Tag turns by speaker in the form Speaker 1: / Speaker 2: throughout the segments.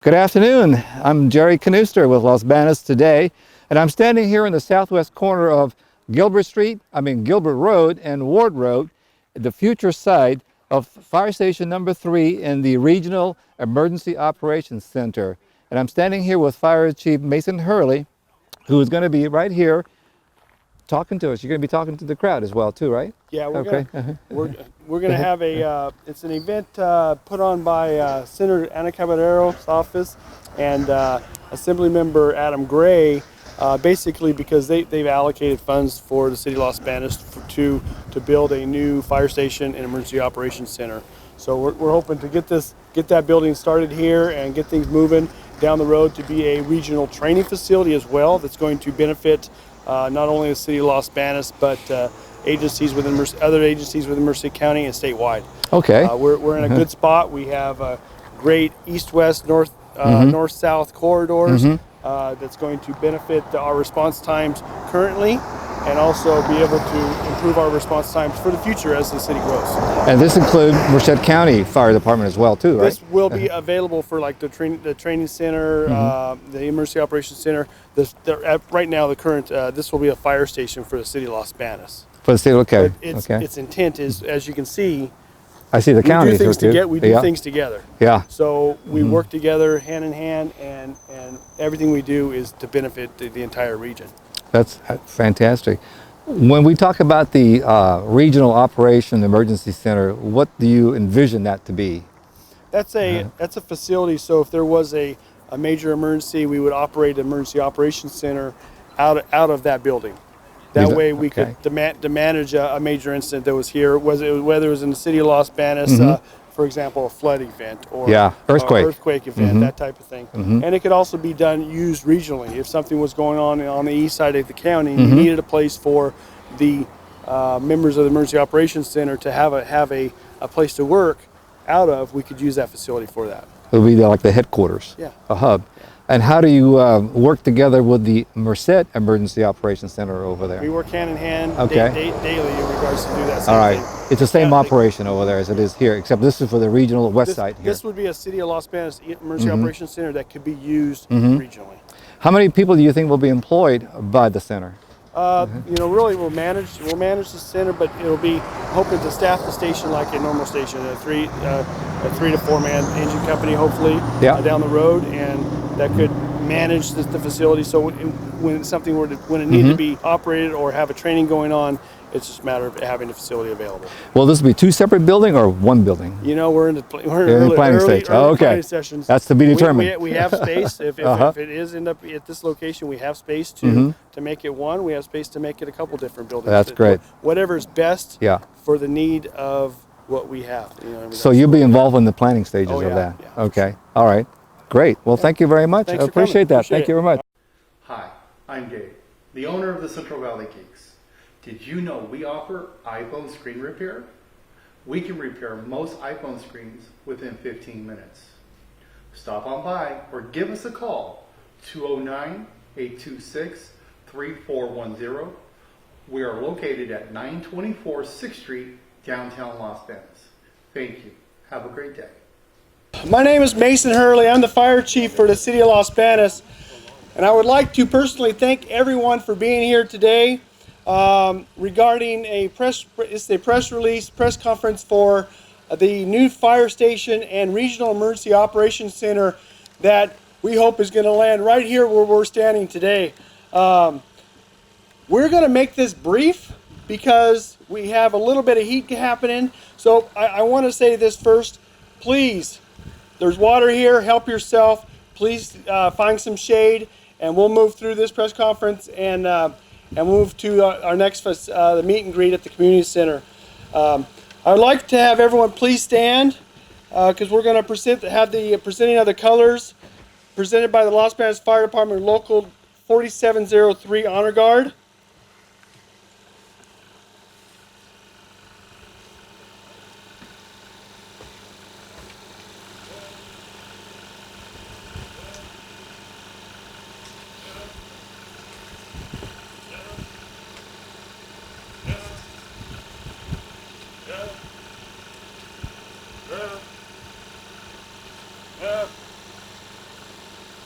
Speaker 1: Good afternoon. I'm Jerry Canuster with Los Banos today, and I'm standing here in the southwest corner of Gilbert Road and Ward Road, the future site of Fire Station number 3 in the Regional Emergency Operations Center. And I'm standing here with Fire Chief Mason Hurley, who is going to be right here talking to us. You're going to be talking to the crowd as well, too, right?
Speaker 2: Yeah, we're gonna
Speaker 1: ahead.
Speaker 2: have a it's an event put on by Senator Ana Caballero's office and Assemblymember Adam Gray, basically because they've allocated funds for the city of Los Banos to build a new fire station and emergency operations center. So we're hoping to get that building started here and get things moving down the road to be a regional training facility as well. That's going to benefit not only the city of Los Banos but agencies within other agencies within Merced County and statewide.
Speaker 1: Okay.
Speaker 2: We're in a good spot. We have great east-west, north-south corridors that's going to benefit our response times currently, and also be able to improve our response times for the future as the city grows.
Speaker 1: And this includes Merced County Fire Department as well, too, right?
Speaker 2: This will be available for like the training center, the emergency operations center. Right now, the current this will be a fire station for the city of Los Banos.
Speaker 1: For the state, okay.
Speaker 2: Its intent is, as you can see,
Speaker 1: I see the county.
Speaker 2: We do things together.
Speaker 1: Yeah.
Speaker 2: So we work together hand in hand, and everything we do is to benefit the entire region.
Speaker 1: That's fantastic. When we talk about the Regional Operation Emergency Center, what do you envision that to be?
Speaker 2: That's a facility. So if there was a major emergency, we would operate an emergency operations center out of that building. That way we could to manage a major incident that was here, whether it was in the city of Los Banos, for example, a flood event or earthquake event, that type of thing. And it could also be used regionally. If something was going on the east side of the county, and you needed a place for the members of the Emergency Operations Center to have a place to work out of, we could use that facility for that.
Speaker 1: It would be like the headquarters, a hub. Yeah. And how do you work together with the Merced Emergency Operations Center over there?
Speaker 2: We work hand in hand daily in regards to do that same
Speaker 1: All right.
Speaker 2: thing.
Speaker 1: It's the same operation over there as it is here, except this is for the regional west side here.
Speaker 2: This would be a city of Los Banos Emergency Operations Center that could be used regionally.
Speaker 1: How many people do you think will be employed by the center?
Speaker 2: Really we'll manage the center, but it'll be hoping to staff the station like a normal station, a 3 to 4 man engine company, hopefully down the road, and that could manage the facility. So when it needed to be operated or have a training going on, it's just a matter of having the facility available.
Speaker 1: Will this be 2 separate buildings or 1 building?
Speaker 2: We're in the planning stage.
Speaker 1: Okay,
Speaker 2: sessions.
Speaker 1: That's to be determined.
Speaker 2: We have space. If it is end up at this location, we have space to make it 1. We have space to make it a couple different buildings.
Speaker 1: That's great.
Speaker 2: Whatever's best for the need of what we have.
Speaker 1: So you'll be involved in the planning stages of that. Yeah, okay. Sure. All right. Great. Well, thank you very much. I appreciate that. Thank you very much.
Speaker 3: Hi, I'm Dave, the owner of the Central Valley Geeks. Did you know we offer iPhone screen repair? We can repair most iPhone screens within 15 minutes. Stop on by or give us a call, 209-826-3410. We are located at 924 6th Street, downtown Los Banos. Thank you. Have a great day.
Speaker 2: My name is Mason Hurley. I'm the fire chief for the city of Los Banos, and I would like to personally thank everyone for being here today regarding a press conference for the new fire station and regional emergency operations center that we hope is going to land right here where we're standing today. We're going to make this brief because we have a little bit of heat happening. So I want to say this first. Please, there's water here. Help yourself. Please find some shade, and we'll move through this press conference and move to our next the meet and greet at the community center. I'd like to have everyone please stand because we're going to have the presenting of the colors presented by the Los Banos Fire Department Local 4703 Honor Guard.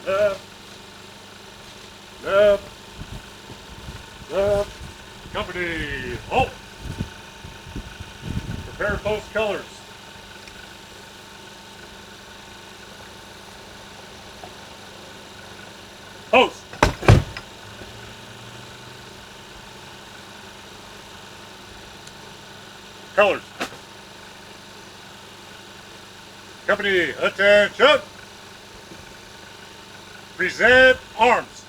Speaker 4: left, left, left. Company, halt. Prepare post colors. Post. Colors. Company, attention. Present arms.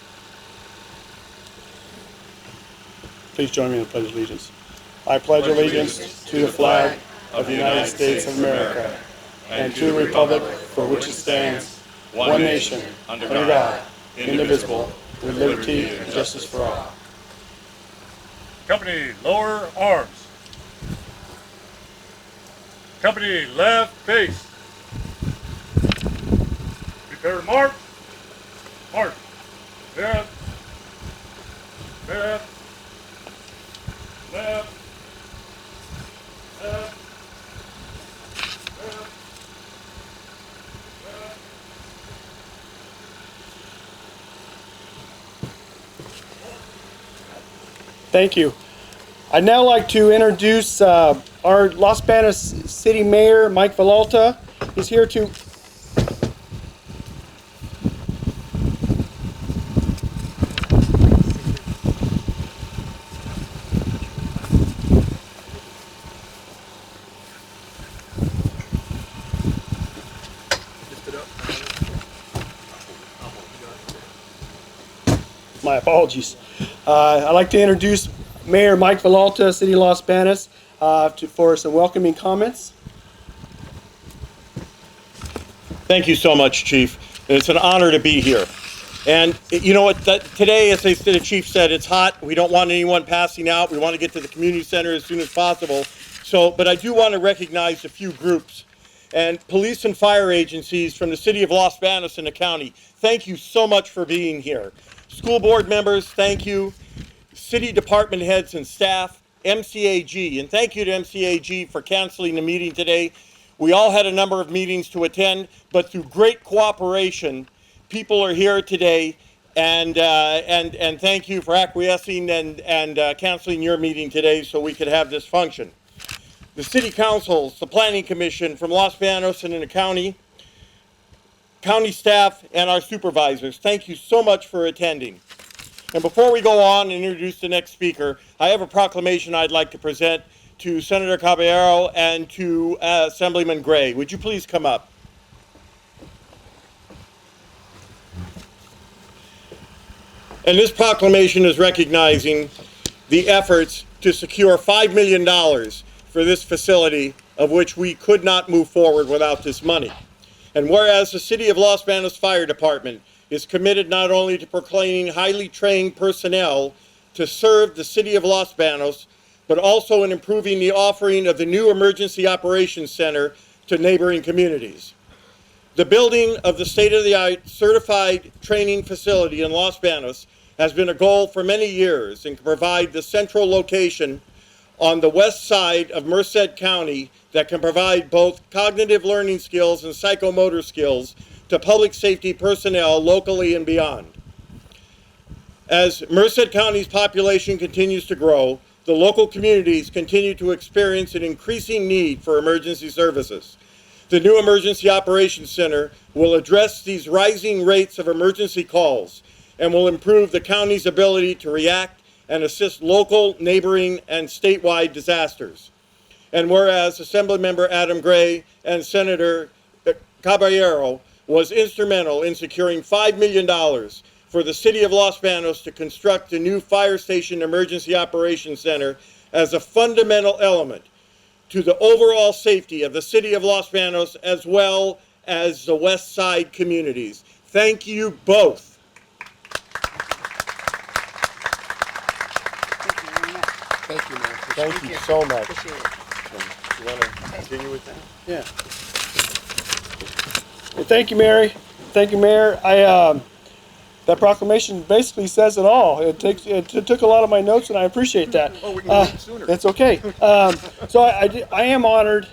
Speaker 2: Please join me in the Pledge of Allegiance. I pledge allegiance to the flag of the United States of America and to the republic for which it stands, one nation, under God, indivisible, with liberty and justice for all.
Speaker 4: Company, lower arms. Company, left face. Prepare to march. March. Left. Left. Left. Left. Left. Left.
Speaker 2: Thank you. I'd now like to introduce our Los Banos City Mayor, Mike Villalta. He's here to my apologies. I'd like to introduce Mayor Mike Villalta, City of Los Banos, for some welcoming comments.
Speaker 5: Thank you so much, Chief. It's an honor to be here. And you know what, today, as the Chief said, it's hot. We don't want anyone passing out. We want to get to the community center as soon as possible. But I do want to recognize a few groups. And police and fire agencies from the City of Los Banos and the county, thank you so much for being here. School board members, thank you. City department heads and staff, MCAG, and thank you to MCAG for canceling the meeting today. We all had a number of meetings to attend, but through great cooperation, people are here today, and thank you for acquiescing and canceling your meeting today so we could have this function. The city councils, the planning commission from Los Banos and in the county staff, and our supervisors, thank you so much for attending. And before we go on and introduce the next speaker, I have a proclamation I'd like to present to Senator Caballero and to Assemblyman Gray. Would you please come up? And this proclamation is recognizing the efforts to secure $5 million for this facility, of which we could not move forward without this money. And whereas the City of Los Banos Fire Department is committed not only to proclaiming highly trained personnel to serve the City of Los Banos, but also in improving the offering of the new Emergency Operations Center to neighboring communities. The building of the state-of-the-art certified training facility in Los Banos has been a goal for many years and can provide the central location on the west side of Merced County that can provide both cognitive learning skills and psychomotor skills to public safety personnel locally and beyond. As Merced County's population continues to grow, the local communities continue to experience an increasing need for emergency services. The new Emergency Operations Center will address these rising rates of emergency calls and will improve the county's ability to react and assist local, neighboring, and statewide disasters. And whereas Assemblymember Adam Gray and Senator Caballero was instrumental in securing $5 million for the City of Los Banos to construct a new Fire Station Emergency Operations Center as a fundamental element to the overall safety of the City of Los Banos as well as the West Side communities. Thank you both.
Speaker 6: Thank you, Mayor.
Speaker 5: Thank you so much.
Speaker 6: Appreciate it.
Speaker 5: You want to continue with that?
Speaker 2: Yeah. Well, thank you, Mary. Thank you, Mayor. That proclamation basically says it all. It took a lot of my notes, and I appreciate that.
Speaker 4: Oh, we can move sooner.
Speaker 2: That's okay. So I am honored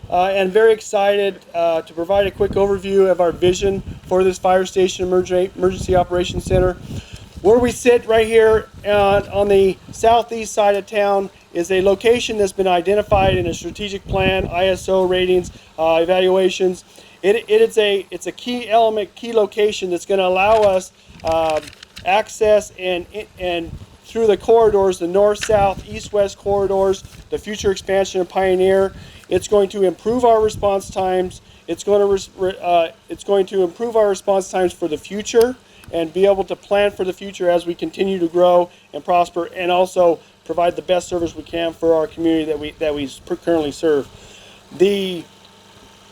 Speaker 2: and very excited to provide a quick overview of our vision for this fire station emergency operations center. Where we sit right here on the southeast side of town is a location that's been identified in a strategic plan, ISO ratings, evaluations. It's a key element, key location that's going to allow us access and through the corridors, the north, south, east, west corridors, the future expansion of Pioneer. It's going to improve our response times. It's going to improve our response times for the future and be able to plan for the future as we continue to grow and prosper, and also provide the best service we can for our community that we currently serve. The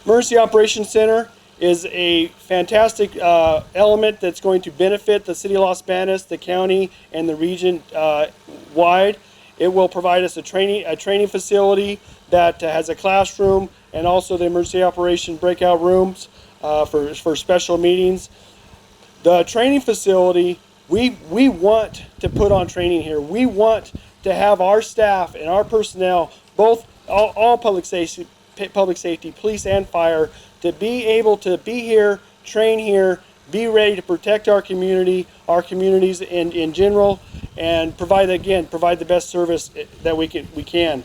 Speaker 2: Emergency Operations Center is a fantastic element that's going to benefit the city of Los Banos, the county, and the region wide. It will provide us a training facility that has a classroom and also the emergency operation breakout rooms for special meetings. The training facility, we want to put on training here. We want to have our staff and our personnel, both all public safety, police and fire, to be able to be here, train here, be ready to protect our community, our communities in general, and provide the best service that we can.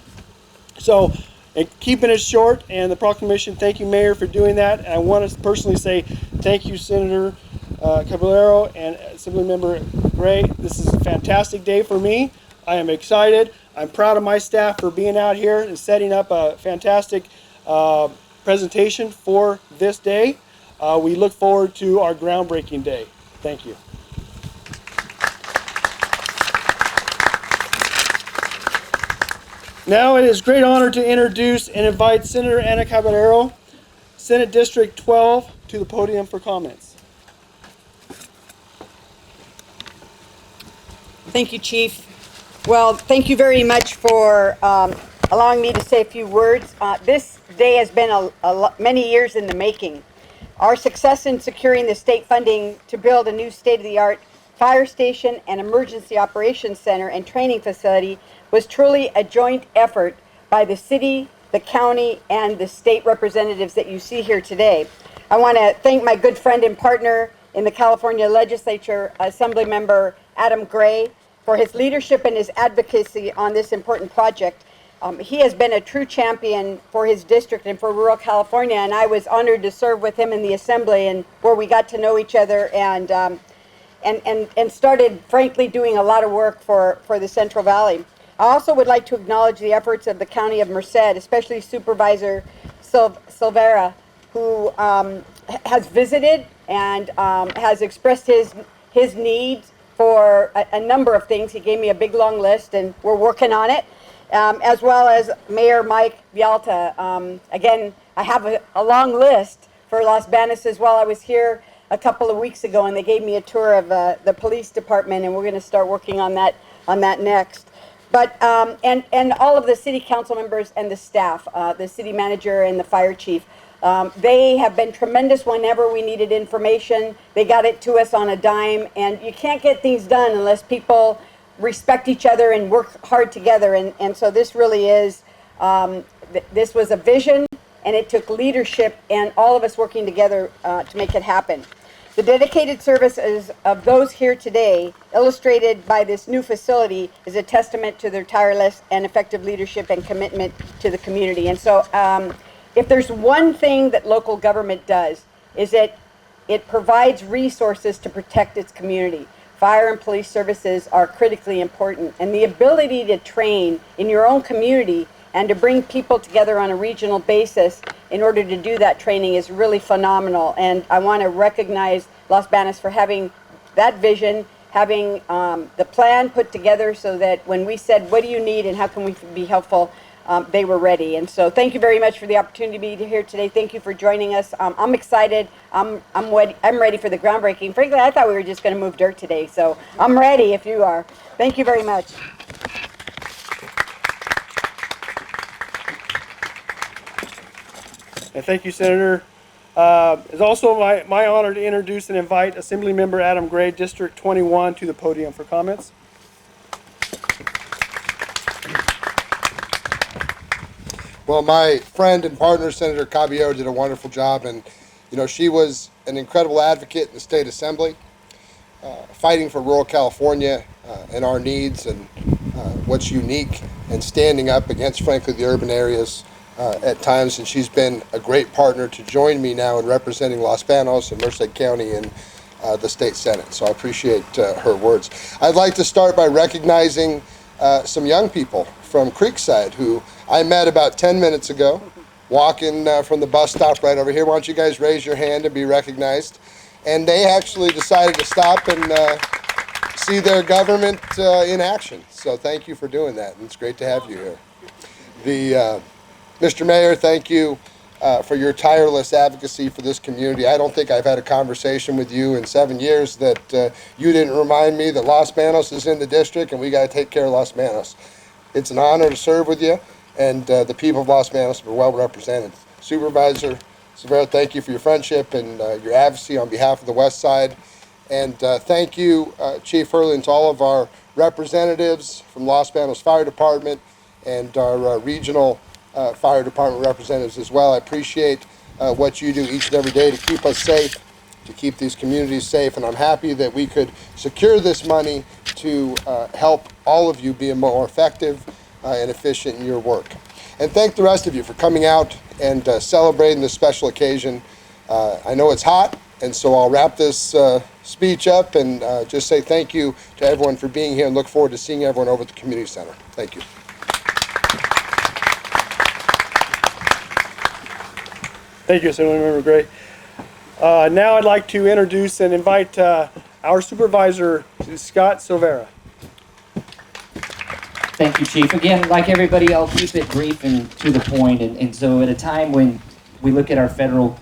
Speaker 2: So, and keeping it short, and the proclamation, thank you, Mayor, for doing that. And I want to personally say thank you, Senator Caballero and Assemblymember Gray. This is a fantastic day for me. I am excited. I'm proud of my staff for being out here and setting up a fantastic presentation for this day. We look forward to our groundbreaking day. Thank you. Now it is a great honor to introduce and invite Senator Ana Caballero, Senate District 12, to the podium for comments.
Speaker 7: Thank you, Chief. Well, thank you very much for allowing me to say a few words. This day has been many years in the making. Our success in securing the state funding to build a new state-of-the-art fire station and emergency operations center and training facility was truly a joint effort by the city, the county, and the state representatives that you see here today. I want to thank my good friend and partner in the California Legislature, Assemblymember Adam Gray, for his leadership and his advocacy on this important project. He has been a true champion for his district and for rural California, and I was honored to serve with him in the Assembly, and where we got to know each other and started, frankly, doing a lot of work for the Central Valley. I also would like to acknowledge the efforts of the County of Merced, especially Supervisor Silvera, who has visited and has expressed his needs for a number of things. He gave me a big long list, and we're working on it, as well as Mayor Mike Vialta. Again, I have a long list for Los Banos as well. I was here a couple of weeks ago, and they gave me a tour of the police department, and we're going to start working on that next. But and all of the city council members and the staff, the city manager and the fire chief, they have been tremendous whenever we needed information. They got it to us on a dime, and you can't get things done unless people respect each other and work hard together. And so this really is, this was a vision, and it took leadership and all of us working together to make it happen. The dedicated services of those here today, illustrated by this new facility, is a testament to their tireless and effective leadership and commitment to the community. And so if there's one thing that local government does, is that it provides resources to protect its community. Fire and police services are critically important, and the ability to train in your own community and to bring people together on a regional basis in order to do that training is really phenomenal. And I want to recognize Los Banos for having that vision, having the plan put together so that when we said, what do you need and how can we be helpful, they were ready. And so thank you very much for the opportunity to be here today. Thank you for joining us. I'm excited. I'm ready for the groundbreaking. Frankly, I thought we were just going to move dirt today, so I'm ready if you are. Thank you very much.
Speaker 2: And thank you, Senator. It's also my honor to introduce and invite Assemblymember Adam Gray, District 21, to the podium for comments.
Speaker 6: Well, my friend and partner, Senator Caballero, did a wonderful job, and she was an incredible advocate in the state assembly, fighting for rural California and our needs and what's unique, and standing up against, frankly, the urban areas at times. And she's been a great partner to join me now in representing Los Banos and Merced County in the state Senate. So I appreciate her words. I'd like to start by recognizing some young people from Creekside who I met about 10 minutes ago, walking from the bus stop right over here. Why don't you guys raise your hand and be recognized? And they actually decided to stop and see their government in action. So thank you for doing that, and it's great to have you here. Mr. Mayor, thank you for your tireless advocacy for this community. I don't think I've had a conversation with you in 7 years that you didn't remind me that Los Banos is in the district and we got to take care of Los Banos. It's an honor to serve with you, and the people of Los Banos are well represented. Supervisor Silvera, thank you for your friendship and your advocacy on behalf of the West Side. And thank you, Chief Hurley, and to all of our representatives from Los Banos Fire Department and our regional fire department representatives as well. I appreciate what you do each and every day to keep us safe, to keep these communities safe, and I'm happy that we could secure this money to help all of you be more effective and efficient in your work. And thank the rest of you for coming out and celebrating this special occasion. I know it's hot, and so I'll wrap this speech up and just say thank you to everyone for being here, and look forward to seeing everyone over at the community center. Thank you.
Speaker 2: Thank you, Assemblymember Gray. Now I'd like to introduce and invite our supervisor, Scott Silvera.
Speaker 8: Thank you, Chief. Again, like everybody, I'll keep it brief and to the point. And so at a time when we look at our federal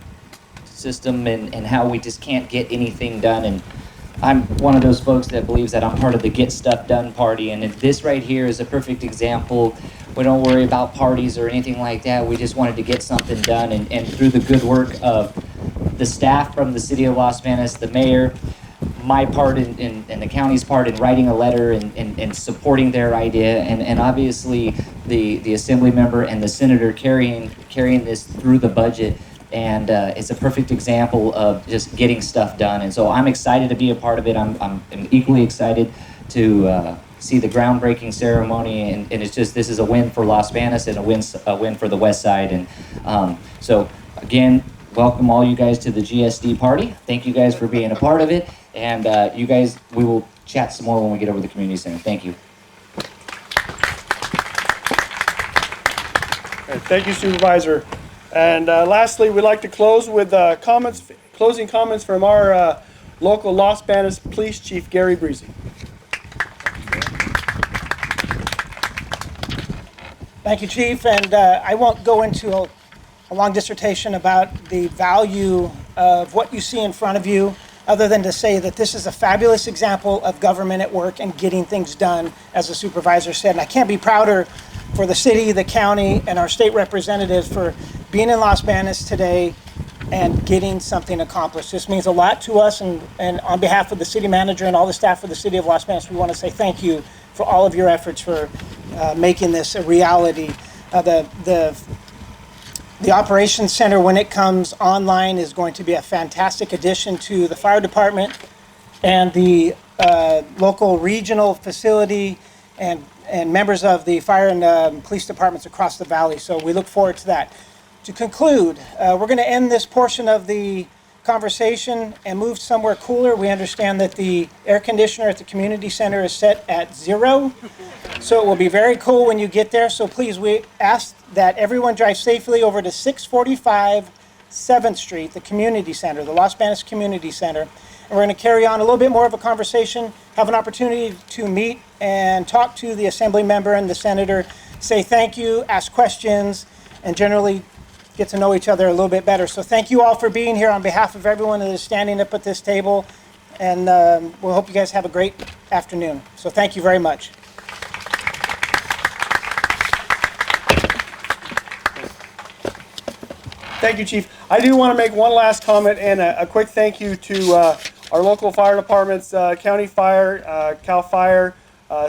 Speaker 8: system and how we just can't get anything done, and I'm one of those folks that believes that I'm part of the Get Stuff Done party, and this right here is a perfect example. We don't worry about parties or anything like that. We just wanted to get something done, and through the good work of the staff from the city of Los Banos, the mayor, my part and the county's part in writing a letter and supporting their idea, and obviously the assembly member and the senator carrying this through the budget. And it's a perfect example of just getting stuff done. And so I'm excited to be a part of it. I'm equally excited to see the groundbreaking ceremony, and it's just, this is a win for Los Banos and a win for the West Side. And so again, welcome all you guys to the GSD party. Thank you guys for being a part of it. And you guys, we will chat some more when we get over to the community center. Thank you.
Speaker 2: Right, thank you, Supervisor. And lastly, we'd like to close with closing comments from our local Los Banos Police Chief, Gary Breezy.
Speaker 9: Thank you, Chief. And I won't go into a long dissertation about the value of what you see in front of you, other than to say that this is a fabulous example of government at work and getting things done, as the supervisor said. And I can't be prouder for the city, the county, and our state representatives for being in Los Banos today and getting something accomplished. This means a lot to us, and on behalf of the city manager and all the staff of the city of Los Banos, we want to say thank you for all of your efforts for making this a reality. The operations center, when it comes online, is going to be a fantastic addition to the fire department and the local regional facility and members of the fire and police departments across the valley. So we look forward to that. To conclude, we're going to end this portion of the conversation and move somewhere cooler. We understand that the air conditioner at the community center is set at 0, so it will be very cool when you get there. So please, we ask that everyone drive safely over to 645 7th Street, the community center, the Los Banos Community Center. And we're going to carry on a little bit more of a conversation, have an opportunity to meet and talk to the assembly member and the senator, say thank you, ask questions, and generally get to know each other a little bit better. So thank you all for being here on behalf of everyone that is standing up at this table, and we'll hope you guys have a great afternoon. So thank you very much.
Speaker 2: Thank you, Chief. I do want to make one last comment and a quick thank you to our local fire departments, County Fire, Cal Fire,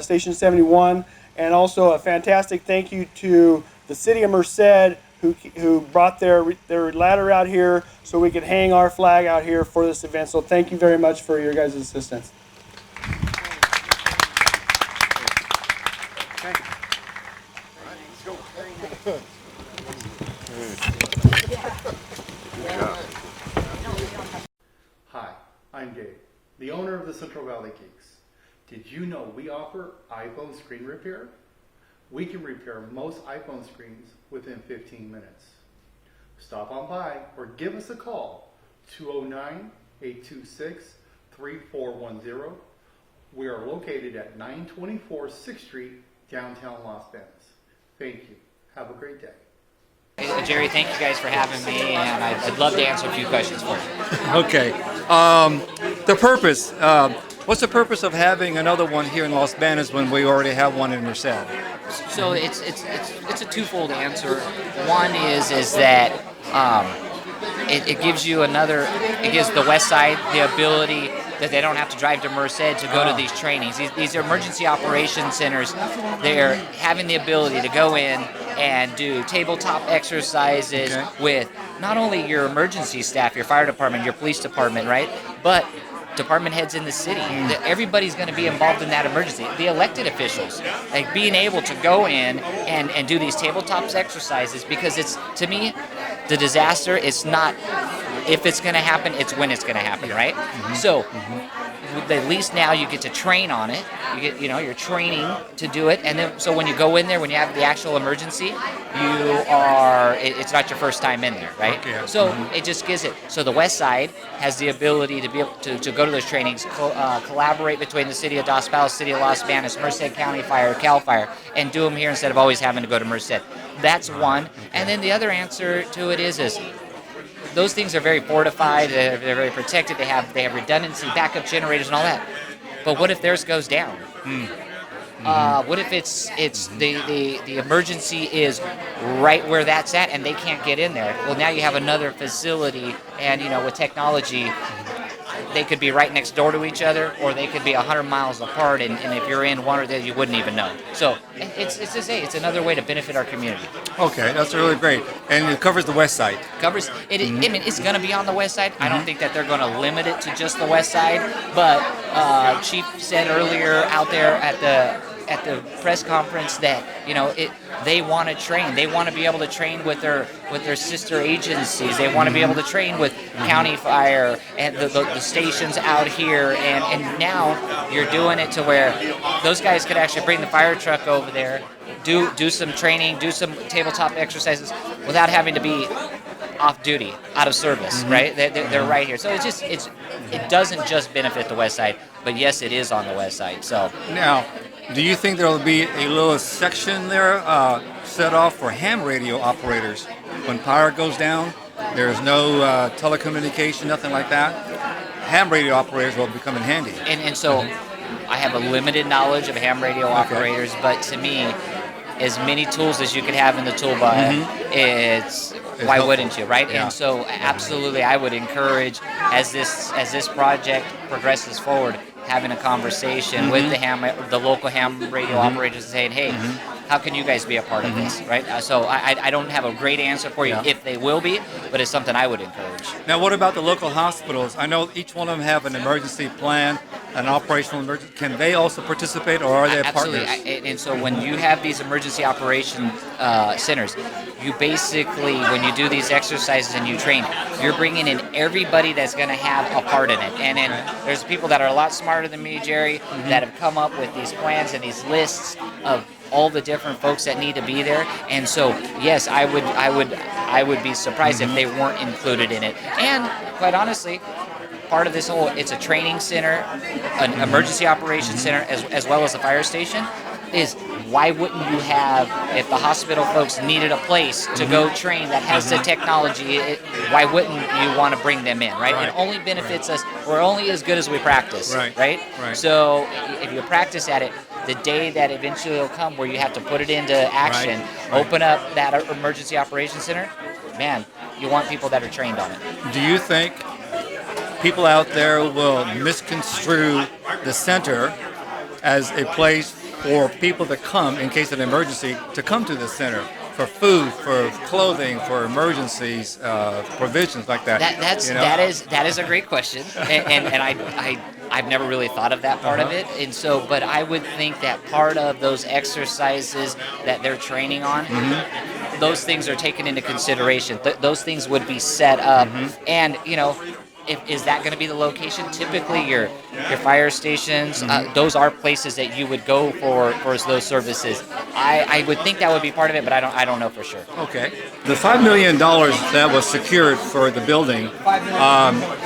Speaker 2: Station 71, and also a fantastic thank you to the city of Merced who brought their ladder out here so we could hang our flag out here for this event. So thank you very much for your guys' assistance.
Speaker 3: Hi, I'm Dave, the owner of the Central Valley Geeks. Did you know we offer iPhone screen repair? We can repair most iPhone screens within 15 minutes. Stop on by or give us a call, 209-826-3410. We are located at 924 6th Street, downtown Los Banos. Thank you. Have a great day.
Speaker 8: Jerry, thank you guys for having me, and I'd love to answer a few questions for you.
Speaker 1: Okay. The purpose. What's the purpose of having another one here in Los Banos when we already have one in Merced?
Speaker 8: So it's a twofold answer. One is that it gives you it gives the West Side the ability that they don't have to drive to Merced to go to these trainings. These emergency operations centers, they're having the ability to go in and do tabletop exercises with not only your emergency staff, your fire department, your police department, right? But department heads in the city. Everybody's going to be involved in that emergency. The elected officials, like being able to go in and do these tabletop exercises, because it's, to me, the disaster is not if it's going to happen, it's when it's going to happen, right? So at least now you get to train on it. You're training to do it, and then so when you go in there, when you have the actual emergency, it's not your first time in there, right?
Speaker 1: Okay.
Speaker 8: So it just gives it. So the West Side has the ability to be able to go to those trainings, collaborate between the city of Dos Palos, city of Los Banos, Merced County Fire, Cal Fire, and do them here instead of always having to go to Merced. That's one. And then the other answer to it is those things are very fortified, they're very protected, they have redundancy, backup generators and all that. But what if theirs goes down? What if it's the emergency is right where that's at and they can't get in there? Well, now you have another facility, and with technology, they could be right next door to each other, or they could be 100 miles apart, and if you're in one or the other, you wouldn't even know. So it's another way to benefit our community.
Speaker 1: Okay, that's really great. And it covers the West Side.
Speaker 8: Covers it. I mean, it's going to be on the West Side. I don't think that they're going to limit it to just the West Side. But Chief said earlier out there at the press conference that they want to train. They want to be able to train with their sister agencies. They want to be able to train with County Fire and the stations out here. And now you're doing it to where those guys could actually bring the fire truck over there, do some training, do some tabletop exercises without having to be off duty, out of service, right? They're right here. So it doesn't just benefit the West Side, but yes, it is on the West Side. So
Speaker 1: now, do you think there will be a little section there set off for ham radio operators when power goes down? There's no telecommunication, nothing like that. Ham radio operators will become in handy.
Speaker 8: And so I have a limited knowledge of ham radio operators, but to me, as many tools as you could have in the toolbox, it's why helpful. Wouldn't you, right? Yeah. And so absolutely, I would encourage, as this project progresses forward, having a conversation with the local ham radio operators and saying, hey, how can you guys be a part of this, right? So I don't have a great answer for you if they will be, but it's something I would encourage.
Speaker 1: Now, what about the local hospitals? I know each one of them have an emergency plan, an operational emergency. Can they also participate, or are they
Speaker 8: Absolutely.
Speaker 1: partners?
Speaker 8: And so when you have these emergency operation centers, you basically, when you do these exercises and you train, you're bringing in everybody that's going to have a part in it. And then there's people that are a lot smarter than me, Jerry, that have come up with these plans and these lists of all the different folks that need to be there. And so, yes, I would be surprised if they weren't included in it. And quite honestly, part of this whole, it's a training center, an emergency operations center, as well as a fire station, is why wouldn't you have, if the hospital folks needed a place to go train that has the technology, why wouldn't you want to bring them in, right? It only benefits us. We're only as good as we practice, right? So if you practice at it, the day that eventually will come where you have to put it into action, open up that emergency operations center, man, you want people that are trained on it.
Speaker 1: Do you think people out there will misconstrue the center as a place for people to come in case of an emergency, to come to the center for food, for clothing, for emergencies, provisions like that?
Speaker 8: That is a great question, and I've never really thought of that part of it, and so but I would think that part of those exercises that they're training on, those things are taken into consideration. Those things would be set up, and is that going to be the location? Typically, your fire stations, those are places that you would go for those services. I would think that would be part of it, but I don't know for sure.
Speaker 1: Okay. The $5 million that was secured for the building,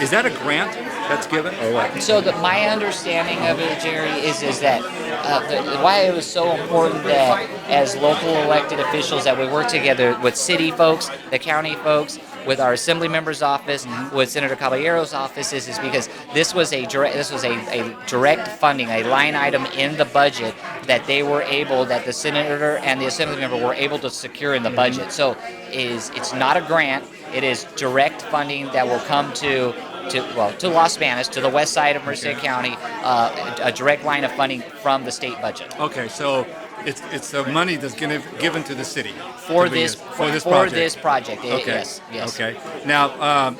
Speaker 1: is that a grant that's given or what?
Speaker 8: So my understanding of it, Jerry, is that why it was so important that as local elected officials that we work together with city folks, the county folks, with our assembly member's office, with Senator Caballero's office, is because this was a direct funding, a line item in the budget that that the senator and the assembly member were able to secure in the budget. So it's not a grant; it is direct funding that will come to Los Banos, to the west side of Merced County, a direct line of funding from the state budget.
Speaker 1: Okay, so it's the money that's given to the city
Speaker 8: for this project.
Speaker 1: Okay.
Speaker 8: Yes.
Speaker 1: Okay. Now,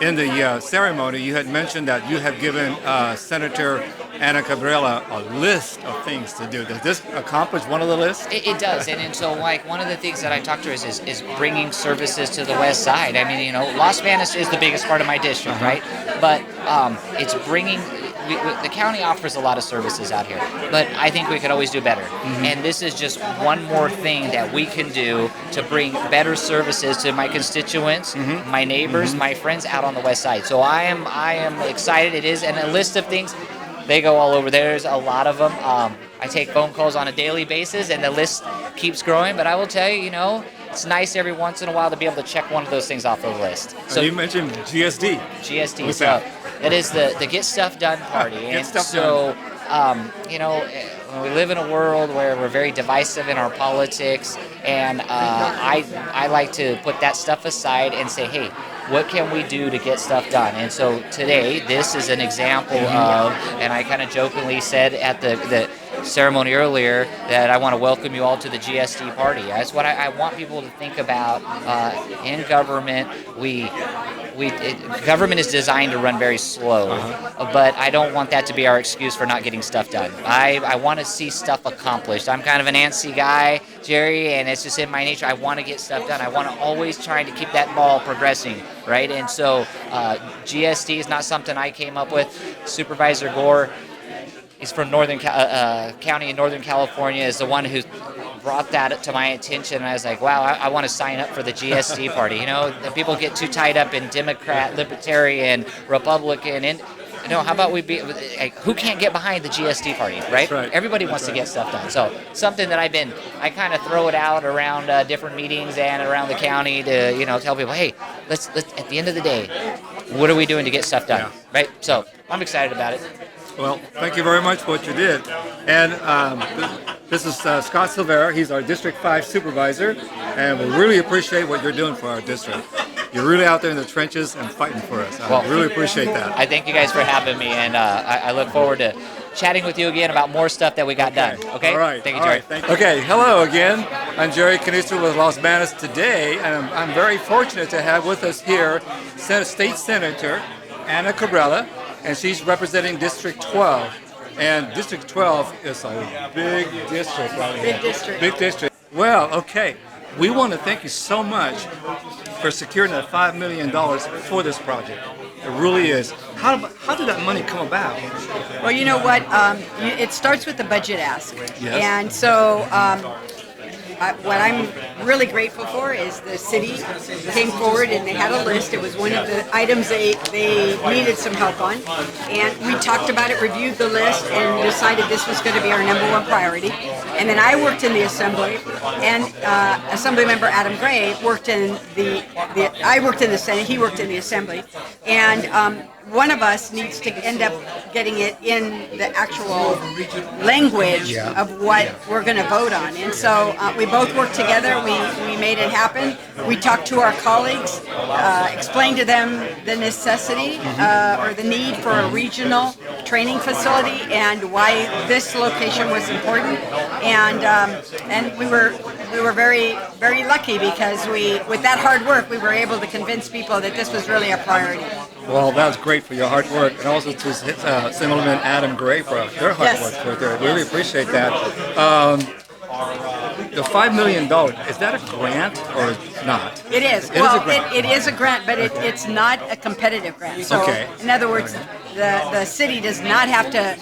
Speaker 1: in the ceremony, you had mentioned that you had given Senator Ana Cabrera a list of things to do. Does this accomplish one of the lists?
Speaker 8: It does, and so one of the things that I talked to her is bringing services to the west side. I mean, Los Banos is the biggest part of my district, right? But it's bringing. The county offers a lot of services out here, but I think we could always do better. And this is just one more thing that we can do to bring better services to my constituents, my neighbors, my friends out on the west side. So I am excited. It is, and a list of things. They go all over. There's a lot of them. I take phone calls on a daily basis, and the list keeps growing. But I will tell you, it's nice every once in a while to be able to check one of those things off the list.
Speaker 1: So you mentioned GSD.
Speaker 8: GSD.
Speaker 1: What's
Speaker 8: so
Speaker 1: that?
Speaker 8: It is the Get Stuff Done party.
Speaker 1: Get Stuff Done.
Speaker 8: When we live in a world where we're very divisive in our politics, and I like to put that stuff aside and say, hey, what can we do to get stuff done? And so today, this is an example of, and I kind of jokingly said at the ceremony earlier that I want to welcome you all to the GSD party. That's what I want people to think about. In government, government is designed to run very slow, but I don't want that to be our excuse for not getting stuff done. I want to see stuff accomplished. I'm kind of an antsy guy, Jerry, and it's just in my nature. I want to get stuff done. I want to always try to keep that ball progressing, right? And so GSD is not something I came up with. Supervisor Gore, he's from Northern County in Northern California, is the one who brought that to my attention, and I was like, wow, I want to sign up for the GSD party. The people get too tied up in Democrat, Libertarian, Republican, and how about we be like, who can't get behind the GSD party, right? Everybody wants to get stuff done. So something that I kind of throw it out around different meetings and around the county to tell people, hey, let's at the end of the day, what are we doing to get stuff done, right? So I'm excited about it.
Speaker 1: Well, thank you very much for what you did. And this is Scott Silvera. He's our District 5 supervisor, and we really appreciate what you're doing for our district. You're really out there in the trenches and fighting for us. I really appreciate that.
Speaker 8: I thank you guys for having me, and I look forward to chatting with you again about more stuff that we got done. Okay?
Speaker 1: All right.
Speaker 8: Thank you, Jerry.
Speaker 1: Thank you. Okay, hello again. I'm Jerry Canuster with Los Banos today, and I'm very fortunate to have with us here State Senator Ana Cabrera, and she's representing District 12. And District 12 is a big district right here.
Speaker 7: Big district.
Speaker 1: Big district. Well, okay. We want to thank you so much for securing that $5 million for this project. It really is. How did that money come about?
Speaker 7: Well, you know what? It starts with the budget ask.
Speaker 1: Yes.
Speaker 7: And so what I'm really grateful for is the city came forward and they had a list. It was one of the items they needed some help on. And we talked about it, reviewed the list, and decided this was going to be our #1 priority. And then I worked in the assembly, and Assemblymember Adam Gray worked in I worked in the Senate, he worked in the assembly. And one of us needs to end up getting it in the actual language of what we're going to vote on. And so we both worked together. We made it happen. We talked to our colleagues, explained to them the necessity or the need for a regional training facility and why this location was important. And we were very, very lucky because with that hard work, we were able to convince people that this was really a priority.
Speaker 1: Well, that's great for your hard work, and also to Assemblyman Adam Gray for their hard work for there. Really appreciate that. The $5 million, is that a grant or not?
Speaker 7: It is. It is a grant, but it's not a competitive grant. So, in other words, the city does not have to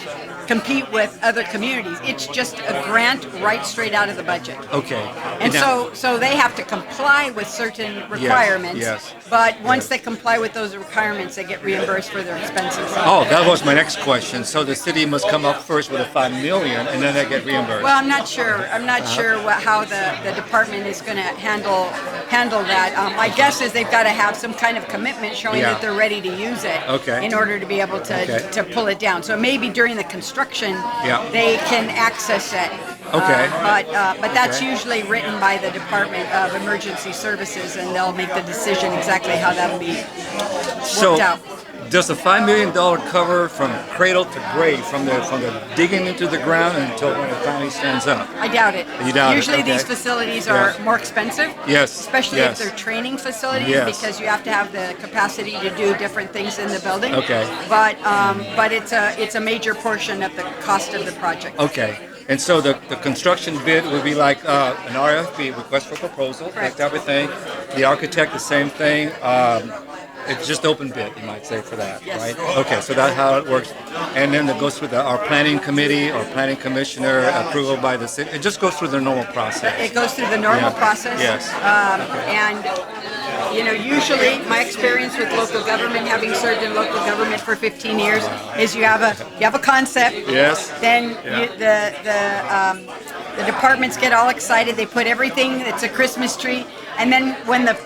Speaker 7: compete with other communities. It's just a grant right straight out of the budget.
Speaker 1: Okay.
Speaker 7: And so they have to comply with certain requirements.
Speaker 1: Yes.
Speaker 7: But once they comply with those requirements, they get reimbursed for their expenses.
Speaker 1: Oh, that was my next question. So the city must come up first with a $5 million, and then they get reimbursed.
Speaker 7: Well, I'm not sure. I'm not sure how the department is going to handle that. My guess is they've got to have some kind of commitment showing that they're ready to use it in order to be able to pull it down. So maybe during the construction, they can access it.
Speaker 1: Okay.
Speaker 7: But that's usually written by the Department of Emergency Services, and they'll make the decision exactly how that'll be worked out.
Speaker 1: Does the $5 million cover from cradle to grave, from the digging into the ground until when it finally stands up?
Speaker 7: I doubt it.
Speaker 1: You doubt it?
Speaker 7: Usually these facilities are more expensive.
Speaker 1: Yes.
Speaker 7: Especially if they're training facilities, because you have to have the capacity to do different things in the building.
Speaker 1: Okay.
Speaker 7: But it's a major portion of the cost of the project.
Speaker 1: Okay. And so the construction bid would be like an RFP, request for proposal, like everything. The architect, the same thing. It's just open bid, you might say, for that, right? Okay, so that's how it works. And then it goes through our planning committee or planning commissioner, approval by the city. It just goes through the normal process.
Speaker 7: It goes through the normal process.
Speaker 1: Yes.
Speaker 7: And usually my experience with local government, having served in local government for 15 years, is you have a concept.
Speaker 1: Yes.
Speaker 7: Then the departments get all excited. They put everything. It's a Christmas tree. And then when the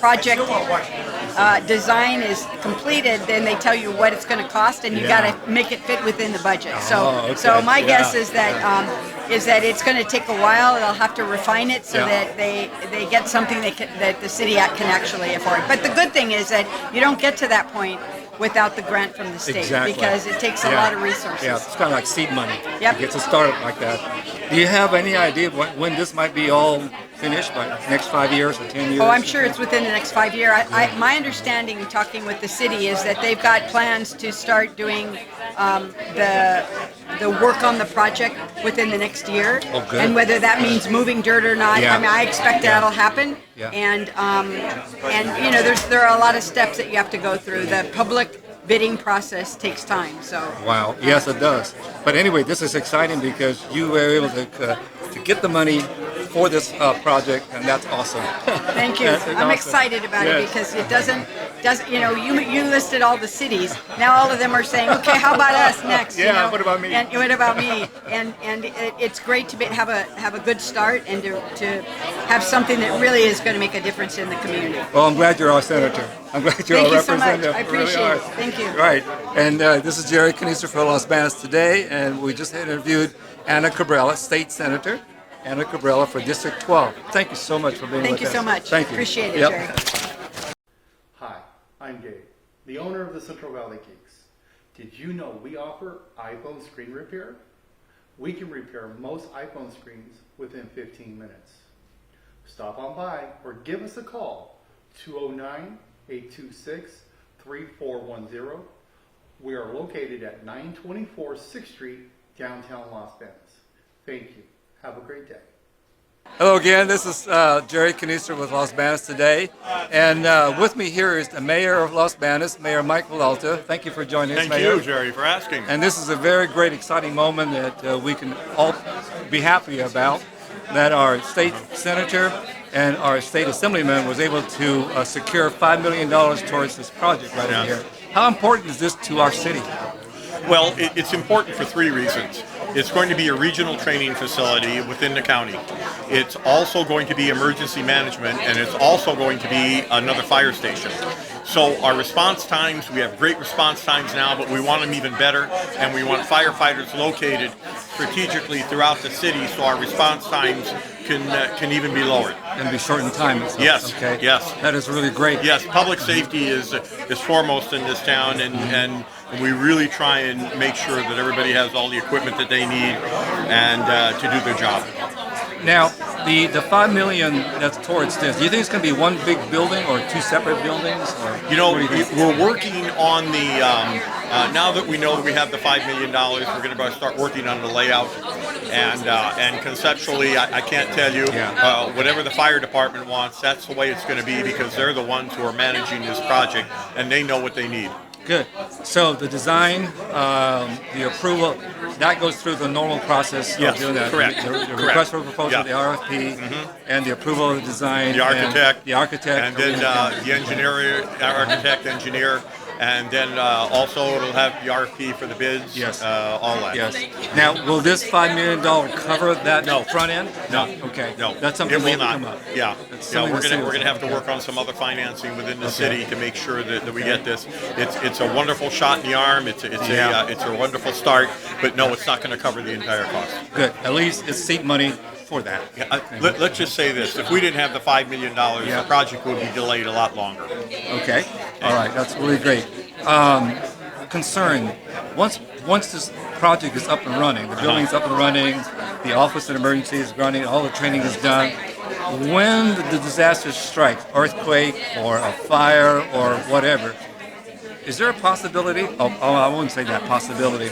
Speaker 7: project design is completed, then they tell you what it's going to cost, and you got to make it fit within the budget. So my guess is that it's going to take a while. They'll have to refine it so that they get something that the city can actually afford. But the good thing is that you don't get to that point without the grant from the state because it takes a lot of resources.
Speaker 1: Yeah, it's kind of like seed money.
Speaker 7: Yep.
Speaker 1: To get to start it like that. Do you have any idea when this might be all finished, by next 5 years or 10 years?
Speaker 7: Oh, I'm sure it's within the next 5 years. My understanding, talking with the city, is that they've got plans to start doing the work on the project within the next year.
Speaker 1: Oh, good.
Speaker 7: And whether that means moving dirt or not, I mean, I expect that'll happen.
Speaker 1: Yeah.
Speaker 7: And there are a lot of steps that you have to go through. The public bidding process takes time. So.
Speaker 1: Wow. Yes, it does. But anyway, this is exciting because you were able to get the money for this project, and that's awesome.
Speaker 7: Thank you. I'm excited about it because it doesn't you listed all the cities. Now all of them are saying, okay, how about us next?
Speaker 1: What about me?
Speaker 7: And what about me? And it's great to have a good start and to have something that really is going to make a difference in the community.
Speaker 1: Well, I'm glad you're our senator. I'm glad you're our representative.
Speaker 7: Thank you so much. I appreciate it. Thank you.
Speaker 1: Right. And this is Jerry Canister for Los Banos today, and we just interviewed Ana Cabrera, State Senator. Ana Cabrera for District 12. Thank you so much for being with us.
Speaker 7: Thank you so much.
Speaker 1: Thank you.
Speaker 7: Appreciate it, Jerry.
Speaker 3: Hi, I'm Gabe, the owner of the Central Valley Geeks. Did you know we offer iPhone screen repair? We can repair most iPhone screens within 15 minutes. Stop on by or give us a call, 209-826-3410. We are located at 924 6th Street, downtown Los Banos. Thank you. Have a great day.
Speaker 1: Hello again, this is Jerry Canister with Los Banos today, and with me here is the Mayor of Los Banos, Mayor Mike Villalta. Thank you for joining us, Mayor.
Speaker 10: Thank you, Jerry, for asking.
Speaker 1: And this is a very great, exciting moment that we can all be happy about, that our state senator and our state assemblyman was able to secure $5 million towards this project right in here. How important is this to our city?
Speaker 5: Well, it's important for three reasons. It's going to be a regional training facility within the county. It's also going to be emergency management, and it's also going to be another fire station. So our response times, we have great response times now, but we want them even better, and we want firefighters located strategically throughout the city so our response times can even be lowered.
Speaker 1: And be short in time.
Speaker 5: Yes.
Speaker 1: Okay.
Speaker 5: Yes.
Speaker 1: That is really great.
Speaker 5: Yes. Public safety is foremost in this town, and we really try and make sure that everybody has all the equipment that they need and to do their job.
Speaker 1: Now, the $5 million that's towards this, do you think it's going to be one big building or two separate buildings? Or
Speaker 5: You know,
Speaker 1: what do you think?
Speaker 5: we're working on the, now that we know that we have the $5 million, we're going to start working on the layout. And conceptually, I can't tell you, whatever the fire department wants, that's the way it's going to be because they're the ones who are managing this project and they know what they need.
Speaker 1: Good. So the design, the approval, that goes through the normal process
Speaker 5: Yes,
Speaker 1: of doing that.
Speaker 5: correct.
Speaker 1: The
Speaker 5: Correct.
Speaker 1: request for proposal,
Speaker 5: Yeah.
Speaker 1: the RFP, and the approval of the design.
Speaker 5: The architect.
Speaker 1: The architect.
Speaker 5: And then the engineer, architect, engineer, and then also it'll have the RFP for the bids.
Speaker 1: Yes.
Speaker 5: All that.
Speaker 1: Yes. Now, will this $5 million cover that
Speaker 5: No.
Speaker 1: front end?
Speaker 5: No.
Speaker 1: Okay.
Speaker 5: No,
Speaker 1: That's something
Speaker 5: it
Speaker 1: we
Speaker 5: will
Speaker 1: have to
Speaker 5: not.
Speaker 1: come up.
Speaker 5: Yeah,
Speaker 1: That's
Speaker 5: yeah.
Speaker 1: something
Speaker 5: We're
Speaker 1: to
Speaker 5: gonna
Speaker 1: see
Speaker 5: we're gonna
Speaker 1: what's
Speaker 5: have to
Speaker 1: going
Speaker 5: work on some other financing within the
Speaker 1: Okay.
Speaker 5: city to make sure that we get this. It's a wonderful shot in the arm. It's a wonderful start. But no, it's not going to cover the entire cost.
Speaker 1: Good. At least it's seat money for that.
Speaker 5: Yeah, let's just say this: if we didn't have the $5 million, the project would be delayed a lot longer.
Speaker 1: Okay. All right. That's really great. Concern. Once this project is up and running, the building's up and running, the Office of Emergency is running, all the training is done. When the disaster strikes, earthquake or a fire or whatever, is there a possibility? Oh, I wouldn't say that possibility.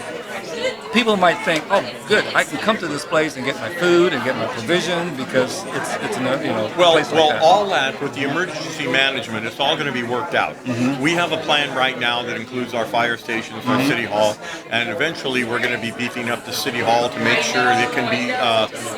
Speaker 1: People might think, oh, good, I can come to this place and get my food and get my provision because it's in a
Speaker 5: Well,
Speaker 1: place like that.
Speaker 5: all that with the emergency management, it's all going to be worked out. We have a plan right now that includes our fire stations, our city hall, and eventually we're going to be beefing up the city hall to make sure that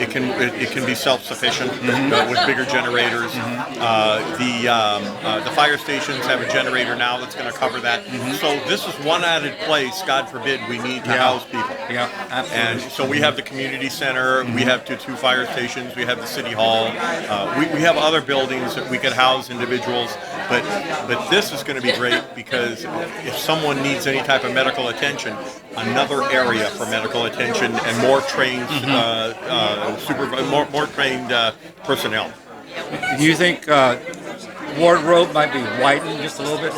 Speaker 5: it can be self-sufficient with bigger generators. The fire stations have a generator now that's going to cover that. So this is one added place, God forbid, we need to house people.
Speaker 1: Yeah, absolutely.
Speaker 5: And so we have the community center, we have two fire stations, we have the city hall, we have other buildings that we could house individuals, but this is going to be great because if someone needs any type of medical attention, another area for medical attention and more trained more trained personnel.
Speaker 1: Do you think wardrobe might be widened just a little bit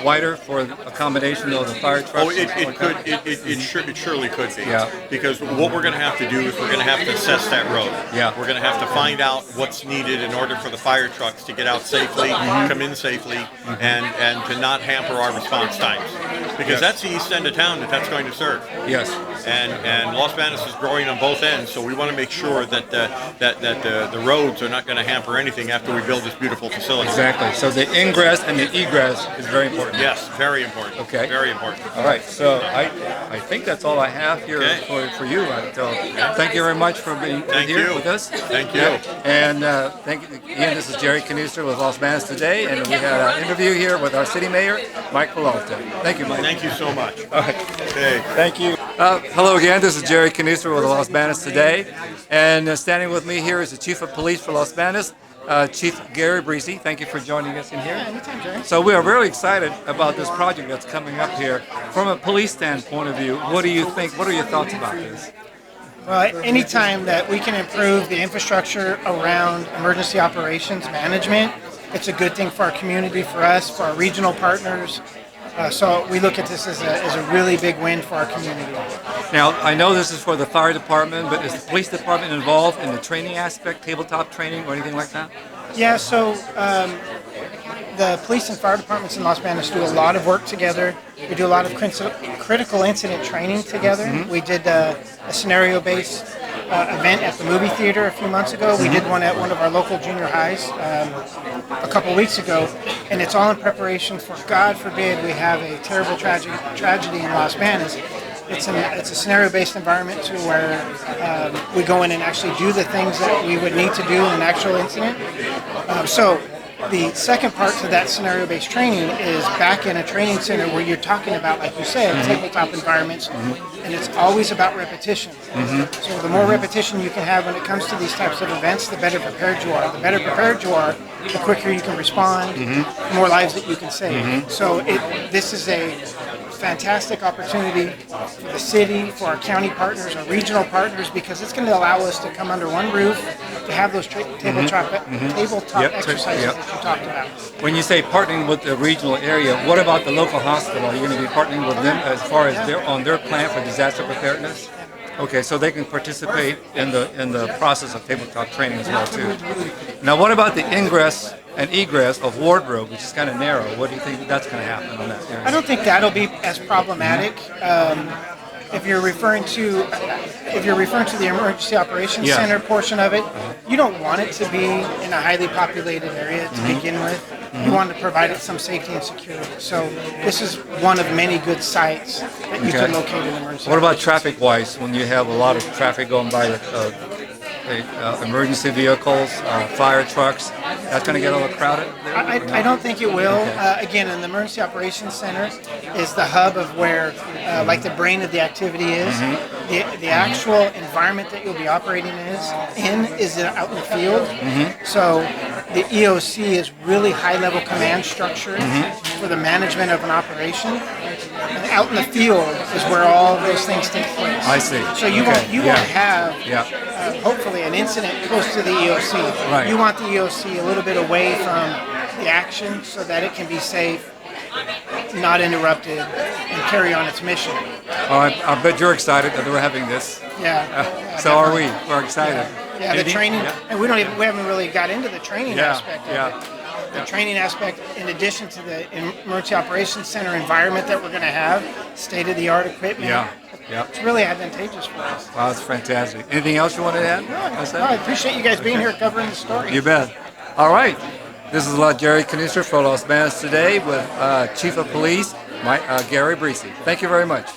Speaker 1: wider for accommodation of the fire trucks?
Speaker 5: Oh, it surely could be.
Speaker 1: Yeah.
Speaker 5: Because what we're going to have to do is we're going to have to assess that road.
Speaker 1: Yeah.
Speaker 5: We're going to have to find out what's needed in order for the fire trucks to get out safely, come in safely, and to not hamper our response times. Because that's the east end of town that's going to serve.
Speaker 1: Yes.
Speaker 5: And Los Banos is growing on both ends, so we want to make sure that the roads are not going to hamper anything after we build this beautiful facility.
Speaker 1: Exactly. So the ingress and the egress is very important.
Speaker 5: Yes, very important.
Speaker 1: Okay.
Speaker 5: Very important.
Speaker 1: All right. So I think that's all I have here for you. So thank you very much for being here with us.
Speaker 5: Thank you.
Speaker 1: And thank you again. This is Jerry Canuster with Los Banos Today, and we had an interview here with our city mayor, Mike Peralta. Thank you, Mike.
Speaker 5: Thank you so much.
Speaker 1: All right.
Speaker 5: Okay.
Speaker 1: Thank you. Hello again. This is Jerry Canuster with Los Banos Today, and standing with me here is the Chief of Police for Los Banos, Chief Gary Breesy. Thank you for joining us in here.
Speaker 9: Yeah, anytime, Jerry.
Speaker 1: So we are really excited about this project that's coming up here. From a police standpoint of view, what do you think? What are your thoughts about this?
Speaker 9: Well, anytime that we can improve the infrastructure around emergency operations management, it's a good thing for our community, for us, for our regional partners. So we look at this as a really big win for our community.
Speaker 1: Now, I know this is for the fire department, but is the police department involved in the training aspect, tabletop training or anything like that?
Speaker 9: Yeah, so the police and fire departments in Los Banos do a lot of work together. We do a lot of critical incident training together. We did a scenario-based event at the movie theater a few months ago. We did one at one of our local junior highs a couple weeks ago, and it's all in preparation for, God forbid, we have a terrible tragedy in Los Banos. It's a scenario-based environment to where we go in and actually do the things that we would need to do in an actual incident. So the second part to that scenario-based training is back in a training center where you're talking about, like you said, tabletop environments, and it's always about repetition. So the more repetition you can have when it comes to these types of events, the better prepared you are. The better prepared you are, the quicker you can respond, the more lives that you can save. So this is a fantastic opportunity for the city, for our county partners, our regional partners, because it's going to allow us to come under one roof to have those tabletop exercises that you talked about.
Speaker 1: When you say partnering with the regional area, what about the local hospital? Are you going to be partnering with them as far as their plan for disaster preparedness? Okay, so they can participate in the process of tabletop training as well too. Now, what about the ingress and egress of Ward Road, which is kind of narrow? What do you think that's going to happen on that area?
Speaker 9: I don't think that'll be as problematic. If you're referring to the emergency operations center portion of it, you don't want it to be in a highly populated area to begin with. You want to provide it some safety and security. So this is one of many good sites that you can locate in emergency.
Speaker 1: What about traffic-wise, when you have a lot of traffic going by emergency vehicles, fire trucks? That's going to get a little crowded there?
Speaker 9: I don't think it will. Again, in the Emergency Operations Center is the hub of where, like the brain of the activity is. The actual environment that you'll be operating is out in the field. So the EOC is really high-level command structure for the management of an operation. And out in the field is where all of those things take place.
Speaker 1: I see.
Speaker 9: So you won't have hopefully an incident close to the EOC.
Speaker 1: Right.
Speaker 9: You want the EOC a little bit away from the action so that it can be safe, not interrupted, and carry on its mission.
Speaker 1: I bet you're excited that we're having this. So are we. We're excited.
Speaker 9: The training, and we haven't really got into the training aspect of it. The training aspect, in addition to the Emergency Operations Center environment that we're going to have, state-of-the-art equipment. It's really advantageous for us.
Speaker 1: Wow, that's fantastic. Anything else you want to add?
Speaker 9: No, I appreciate you guys being here covering the story.
Speaker 1: You bet. All right. This is Jerry Knuster for Los Banos Today with Chief of Police Gary Breesy. Thank you very much.